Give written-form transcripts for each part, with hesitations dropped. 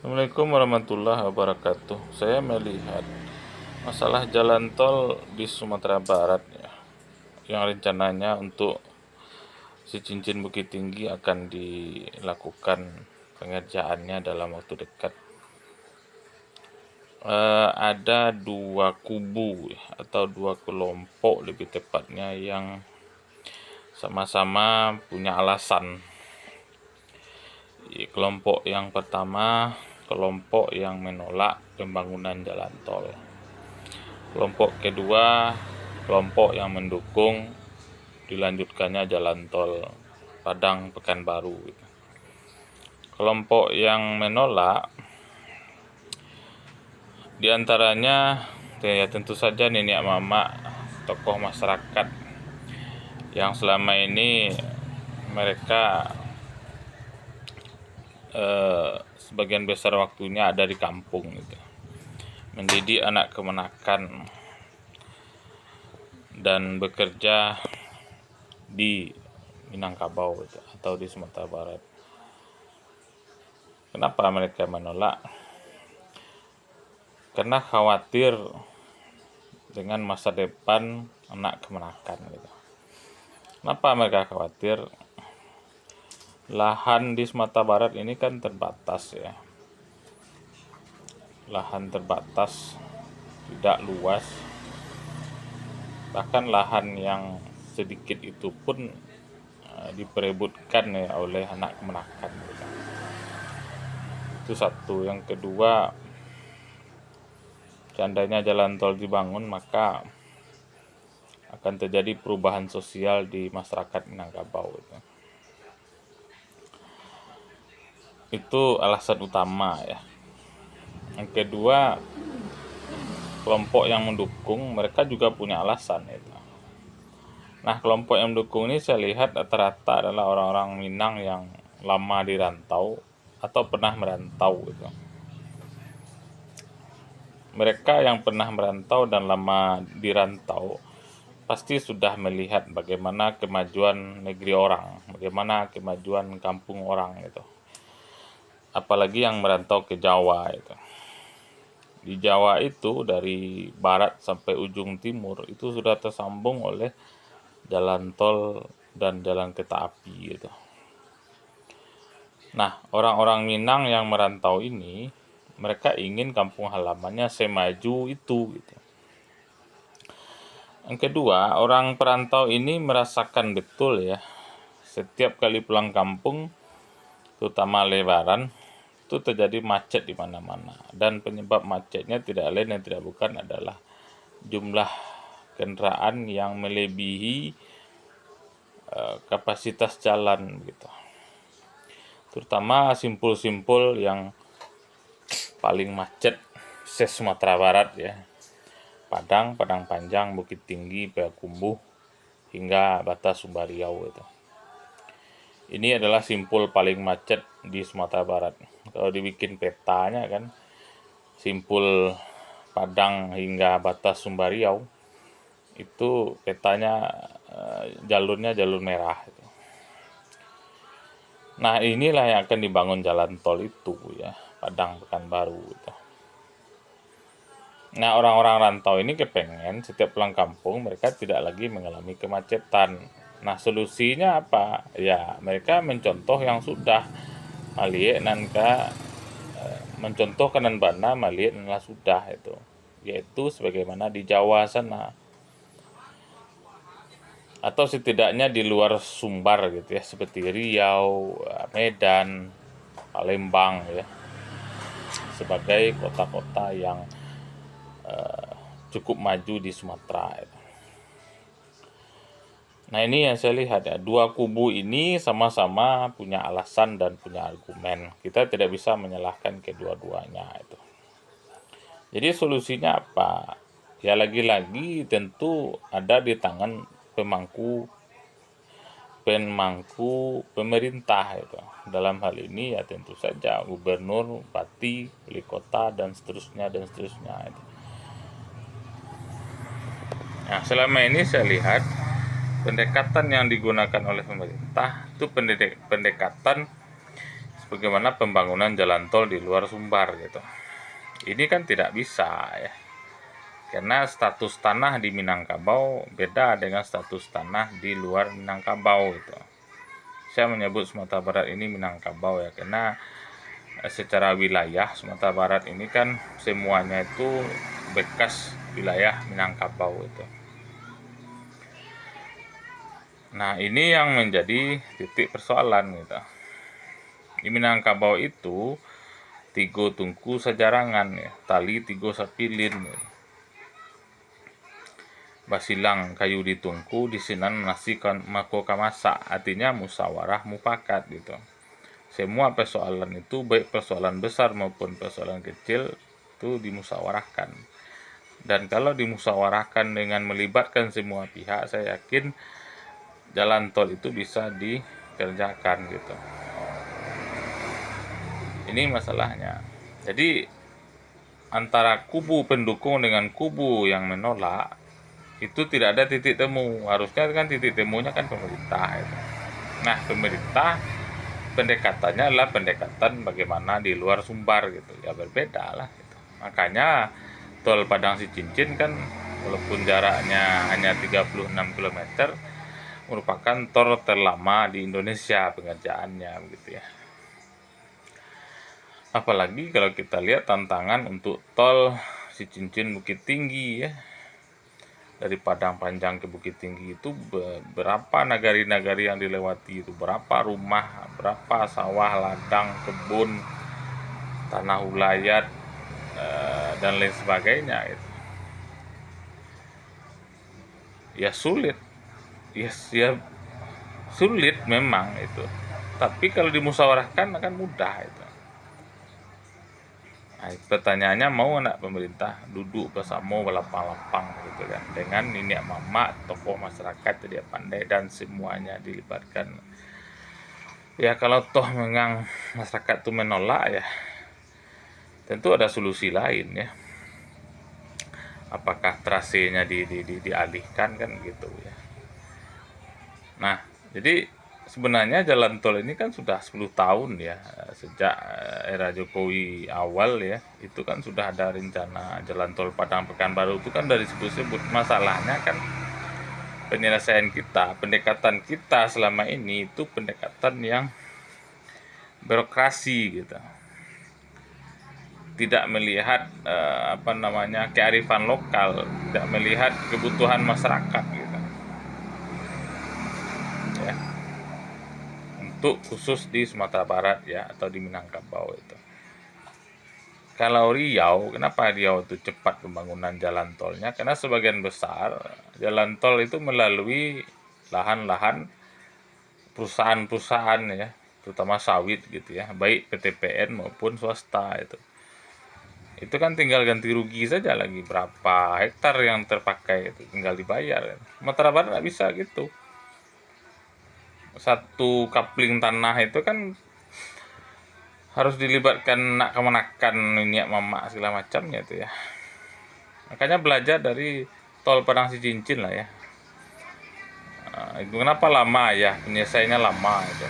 Assalamualaikum warahmatullahi wabarakatuh. Saya melihat masalah jalan tol di Sumatera Barat ya, yang rencananya untuk si Cincin Bukit Tinggi akan dilakukan pengerjaannya dalam waktu dekat. Ada dua kubu ya, atau dua kelompok lebih tepatnya yang sama-sama punya alasan. Kelompok yang pertama, kelompok yang menolak pembangunan jalan tol. Kelompok kedua, kelompok yang mendukung dilanjutkannya jalan tol Padang Pekanbaru. Kelompok yang menolak diantaranya ya tentu saja nenek mama, tokoh masyarakat yang selama ini mereka sebagian besar waktunya ada di kampung gitu, mendidik anak kemenakan dan bekerja di Minangkabau gitu, atau di Sumatera Barat. Kenapa mereka menolak? Karena khawatir dengan masa depan anak kemenakan gitu. Kenapa mereka khawatir? Lahan di Sumatera Barat ini kan terbatas ya. Lahan terbatas, tidak luas. Bahkan lahan yang sedikit itu pun diperebutkan ya oleh anak kemenakan gitu. Itu satu. Yang kedua, seandainya jalan tol dibangun, maka akan terjadi perubahan sosial di masyarakat Minangkabau gitu. Itu alasan utama ya. Yang kedua, kelompok yang mendukung mereka juga punya alasan itu. Nah, kelompok yang mendukung ini saya lihat rata-rata adalah orang-orang Minang yang lama di rantau atau pernah merantau gitu. Mereka yang pernah merantau dan lama di rantau pasti sudah melihat bagaimana kemajuan negeri orang, bagaimana kemajuan kampung orang gitu. Apalagi yang merantau ke Jawa itu. Di Jawa itu dari barat sampai ujung timur itu sudah tersambung oleh jalan tol dan jalan kereta api gitu. Nah, orang-orang Minang yang merantau ini mereka ingin kampung halamannya semaju itu gitu. Yang kedua, orang perantau ini merasakan betul ya, setiap kali pulang kampung, terutama Lebaran, itu terjadi macet di mana-mana. Dan penyebab macetnya tidak lain dan tidak bukan adalah jumlah kendaraan yang melebihi kapasitas jalan gitu. Terutama simpul-simpul yang paling macet se Sumatera Barat ya. Padang, Padang Panjang, Bukit Tinggi, Payakumbuh, hingga Batas Sumber Riau itu. Ini adalah simpul paling macet di Sumatera Barat. Kalau dibikin petanya kan, simpul Padang hingga Batas Sumber Riau itu petanya jalurnya jalur merah. Nah, inilah yang akan dibangun jalan tol itu ya, Padang Pekanbaru gitu. Nah, orang-orang rantau ini kepengen setiap pulang kampung mereka tidak lagi mengalami kemacetan. Nah, solusinya apa? Ya, mereka mencontoh yang sudah maliek nanka mencontoh kanan bana maliek nanlah sudah itu. Yaitu sebagaimana di Jawa sana. Atau setidaknya di luar Sumbar gitu ya, seperti Riau, Medan, Palembang ya. Sebagai kota-kota yang cukup maju di Sumatera. Nah, ini yang saya lihat ya, dua kubu ini sama-sama punya alasan dan punya argumen. Kita tidak bisa menyalahkan kedua-duanya itu. Jadi solusinya apa? Ya lagi-lagi tentu ada di tangan pemangku pemerintah itu. Dalam hal ini ya tentu saja gubernur, bupati, wali kota dan seterusnya itu. Nah, selama ini saya lihat pendekatan yang digunakan oleh pemerintah itu pendekatan bagaimana pembangunan jalan tol di luar Sumbar gitu. Ini kan tidak bisa ya, karena status tanah di Minangkabau beda dengan status tanah di luar Minangkabau itu. Saya menyebut Sumatera Barat ini Minangkabau ya, karena secara wilayah Sumatera Barat ini kan semuanya itu bekas wilayah Minangkabau itu. Nah, ini yang menjadi titik persoalan gitu. Di Minangkabau itu tigo tungku sajarangan ya, tali tigo sapilin gitu. Basilang kayu ditungku, disinan nasi mako kamasa, artinya musyawarah mufakat gitu. Semua persoalan itu, baik persoalan besar maupun persoalan kecil, itu dimusyawarahkan. Dan kalau dimusyawarahkan dengan melibatkan semua pihak, saya yakin jalan tol itu bisa dikerjakan gitu. Ini masalahnya. Jadi antara kubu pendukung dengan kubu yang menolak itu tidak ada titik temu. Harusnya kan titik temunya kan pemerintah itu. Nah, pemerintah pendekatannya adalah pendekatan bagaimana di luar Sumbar gitu. Ya berbeda lah gitu. Makanya tol Padang Sicincin kan walaupun jaraknya hanya 36 km merupakan tol terlama di Indonesia pengerjaannya begitu ya. Apalagi kalau kita lihat tantangan untuk tol Sicincin Bukit Tinggi ya, dari Padang Panjang ke Bukit Tinggi itu berapa nagari-nagari yang dilewati itu, berapa rumah, berapa sawah, ladang, kebun, tanah ulayat, dan lain sebagainya itu. Ya sulit, ya sulit memang itu. Tapi kalau dimusyawarahkan akan mudah itu. Nah, pertanyaannya mau nggak pemerintah duduk bersama lapang-lapang gitu kan, dengan nenek mama, tokoh masyarakat dia pandai dan semuanya dilibatkan. Ya kalau toh memang masyarakat itu menolak ya, tentu ada solusi lain ya. Apakah trasenya dialihkan kan gitu ya. Nah, jadi sebenarnya jalan tol ini kan sudah 10 tahun ya, sejak era Jokowi awal ya, itu kan sudah ada rencana jalan tol Padang Pekanbaru itu kan dari sebut-sebut. Masalahnya kan penyelesaian kita, pendekatan kita selama ini itu pendekatan yang birokrasi gitu. Tidak melihat kearifan lokal, tidak melihat kebutuhan masyarakat gitu. Ya. Untuk khusus di Sumatera Barat ya, atau di Minangkabau itu. Kalau Riau, kenapa Riau itu cepat pembangunan jalan tolnya? Karena sebagian besar jalan tol itu melalui lahan-lahan perusahaan-perusahaan ya, terutama sawit gitu ya, baik PTPN maupun swasta itu. Itu kan tinggal ganti rugi saja, lagi berapa hektar yang terpakai itu tinggal dibayar. Sumatera Barat nggak bisa gitu. Satu kapling tanah itu kan harus dilibatkan nak kemenakan minyak mamak segala macamnya itu ya. Makanya belajar dari tol Padang Sicincin lah ya. Itu kenapa lama ya, penyelesaiannya lama itu.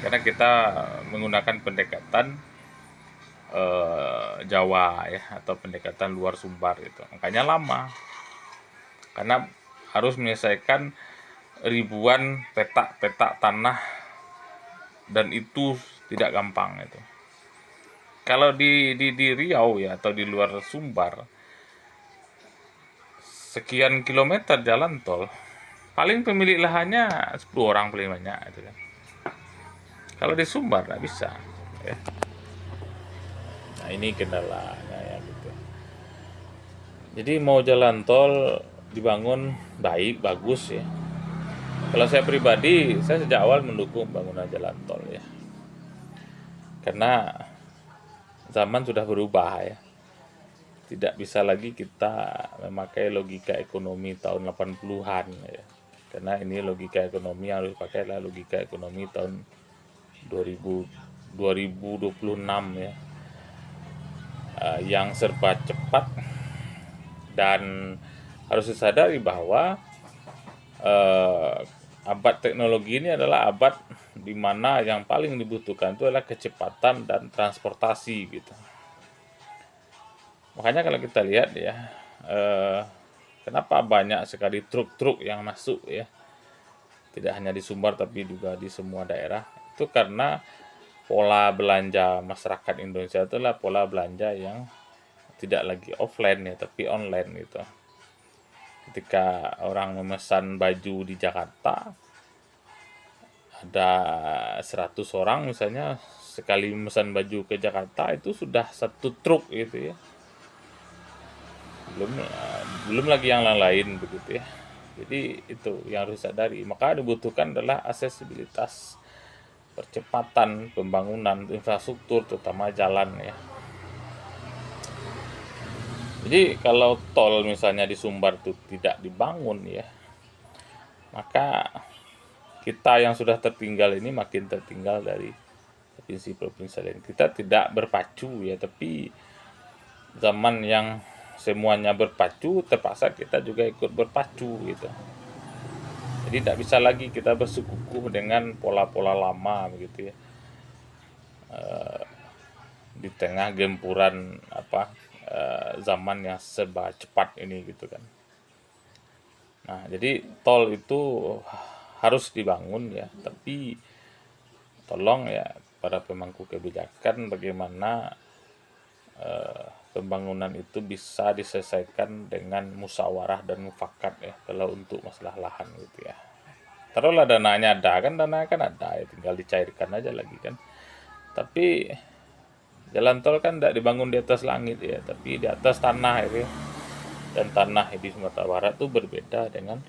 Karena kita menggunakan pendekatan Jawa ya, atau pendekatan luar Sumbar itu. Makanya lama. Karena harus menyelesaikan ribuan petak-petak tanah, dan itu tidak gampang itu. Kalau di Riau ya, atau di luar Sumbar, sekian kilometer jalan tol, paling pemilik lahannya 10 orang paling banyak itu kan. Kalau di Sumbar nggak bisa ya. Nah, ini kendalanya ya gitu. Jadi mau jalan tol dibangun baik, bagus ya. Kalau saya pribadi, saya sejak awal mendukung bangunan jalan tol ya. Karena zaman sudah berubah ya. Tidak bisa lagi kita memakai logika ekonomi tahun 80-an ya. Karena ini logika ekonomi yang harus dipakai adalah logika ekonomi tahun 2026 ya. Yang serba cepat, dan harus disadari bahwa abad teknologi ini adalah abad di mana yang paling dibutuhkan itu adalah kecepatan dan transportasi gitu. Makanya kalau kita lihat ya, kenapa banyak sekali truk-truk yang masuk ya, tidak hanya di Sumbar tapi juga di semua daerah, itu karena pola belanja masyarakat Indonesia itu adalah pola belanja yang tidak lagi offline ya, tapi online gitu. Ketika orang memesan baju di Jakarta, ada 100 orang misalnya, sekali memesan baju ke Jakarta itu sudah satu truk gitu ya. Belum belum lagi yang lain-lain begitu ya. Jadi itu yang harus disadari. Maka dibutuhkan adalah aksesibilitas, percepatan pembangunan infrastruktur terutama jalan ya. Jadi kalau tol misalnya di Sumbar itu tidak dibangun ya, maka kita yang sudah tertinggal ini makin tertinggal dari provinsi-provinsi lain. Kita tidak berpacu ya, tapi zaman yang semuanya berpacu, terpaksa kita juga ikut berpacu gitu. Jadi tidak bisa lagi kita bersekukuh dengan pola-pola lama begitu ya. Di tengah gempuran zaman yang serba cepat ini gitu kan. Nah, jadi tol itu harus dibangun ya, tapi tolong ya para pemangku kebijakan bagaimana pembangunan itu bisa diselesaikan dengan musyawarah dan mufakat ya kalau untuk masalah lahan gitu ya. Taruhlah dananya ada kan, dana kan ada ya, tinggal dicairkan aja lagi kan. Tapi jalan tol kan tidak dibangun di atas langit ya, tapi di atas tanah itu ya. Dan tanah di Sumatera Barat itu berbeda dengan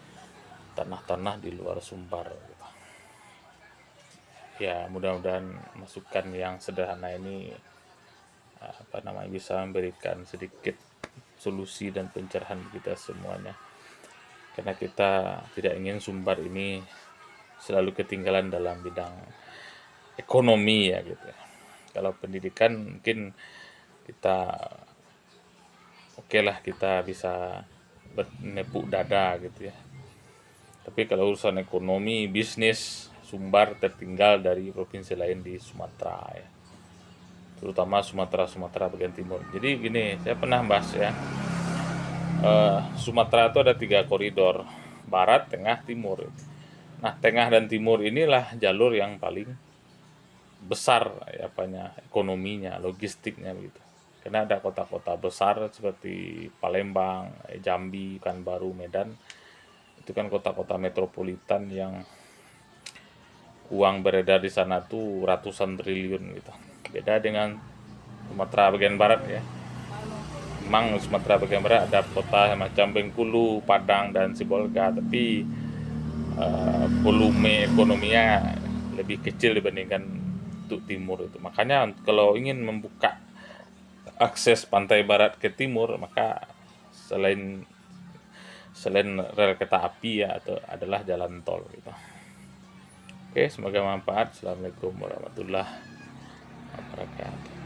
tanah-tanah di luar Sumbar gitu. Ya mudah-mudahan masukan yang sederhana ini bisa memberikan sedikit solusi dan pencerahan kita semuanya, karena kita tidak ingin Sumbar ini selalu ketinggalan dalam bidang ekonomi ya gitu. Kalau pendidikan mungkin kita oke lah, kita bisa menepuk dada gitu ya. Tapi kalau urusan ekonomi, bisnis, Sumbar tertinggal dari provinsi lain di Sumatera ya. Terutama Sumatera bagian timur. Jadi gini, saya pernah bahas ya, Sumatera itu ada 3 koridor, barat, tengah, timur. Nah, tengah dan timur inilah jalur yang paling besar ya, ekonominya, logistiknya begitu. Karena ada kota-kota besar seperti Palembang, Jambi, Pekanbaru, Medan. Itu kan kota-kota metropolitan yang uang beredar di sana tuh ratusan triliun gitu. Beda dengan Sumatera bagian barat ya. Memang Sumatera bagian barat ada kota macam Bengkulu, Padang, dan Sibolga, tapi volume ekonominya lebih kecil dibandingkan untuk timur itu. Makanya kalau ingin membuka akses pantai barat ke timur, maka selain rel kereta api ya, atau adalah jalan tol gitu. Oke, semoga manfaat. Assalamualaikum warahmatullahi wabarakatuh.